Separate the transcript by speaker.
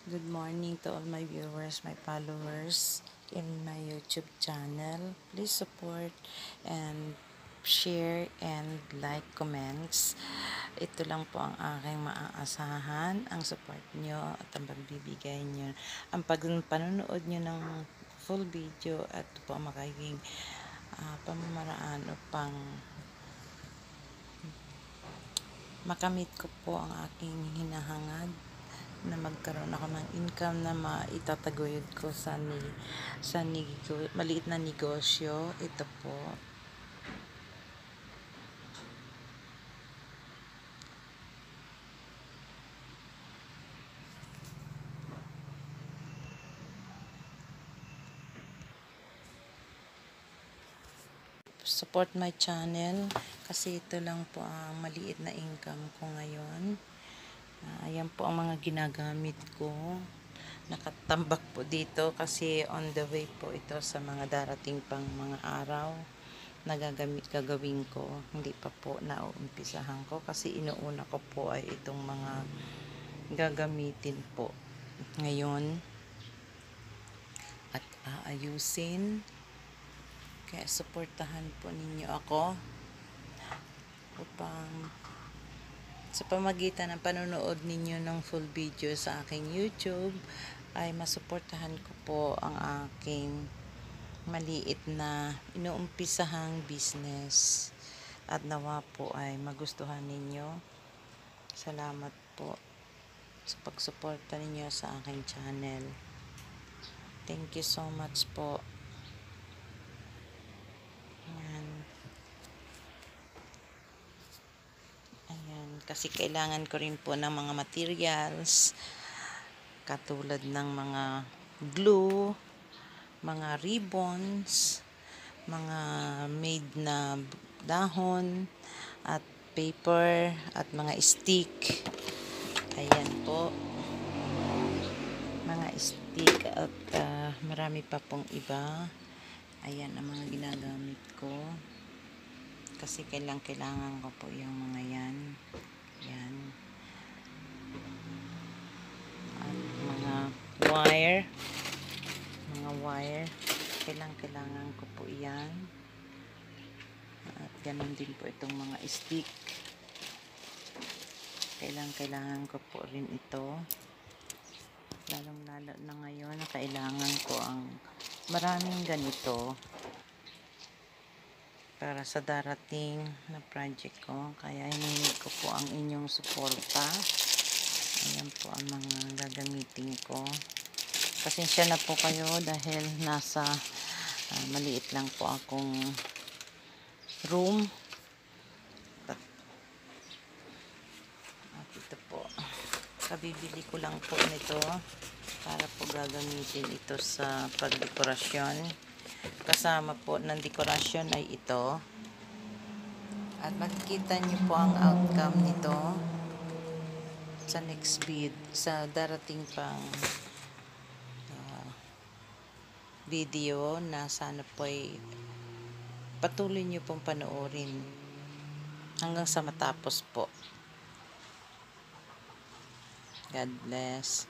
Speaker 1: Good morning to all my viewers, my followers in my YouTube channel. Please support and share and like, comments. Ito lang po ang aking maaasahan, ang support nyo at ang pagbibigay nyo. Ang panonood nyo ng full video at ito po ang magiging pamamaraan upang makamit ko po ang aking hinahangad na magkaroon ako ng income na maitataguyod ko sa maliit na negosyo. Ito po. Support my channel kasi ito lang po ang maliit na income ko ngayon. Ayan po ang mga ginagamit ko. Nakatambak po dito kasi on the way po ito sa mga darating pang mga araw na gagawin ko. Hindi pa po nauumpisahan ko kasi inuuna ko po ay itong mga gagamitin po ngayon at aayusin. Kaya suportahan po ninyo ako upang sa pamagitan ng panonood ninyo ng full video sa aking YouTube ay masuportahan ko po ang aking maliit na inuumpisahang business at nawa po ay magustuhan ninyo. Salamat po sa pagsuporta ninyo sa aking channel. Thank you so much po. Ayan, kasi kailangan ko rin po ng mga materials katulad ng mga glue, mga ribbons, mga made na dahon at paper at mga stick. Ayan po, mga stick at marami pa pong iba. Ayan ang mga ginagamit ko kasi kailangan ko po yung mga yan. Yan. At mga wire. Mga wire. Kailangan ko po yan. At ganun din po itong mga stick. Kailangan ko po rin ito. Lalong-lalo na ngayon na kailangan ko ang maraming ganito para sa darating na project ko. Kaya hinihingi ko po ang inyong suporta. Ayan po ang mga gagamitin ko. Pasensya na po kayo dahil nasa maliit lang po akong room. At ito po. Kabibili ko lang po nito para po gagamitin ito sa pagdekorasyon. Kasama po ng dekorasyon ay ito. At makikita niyo po ang outcome nito sa next sa darating pang video na sana po ay patuloy niyo pong panoorin hanggang sa matapos po. God bless.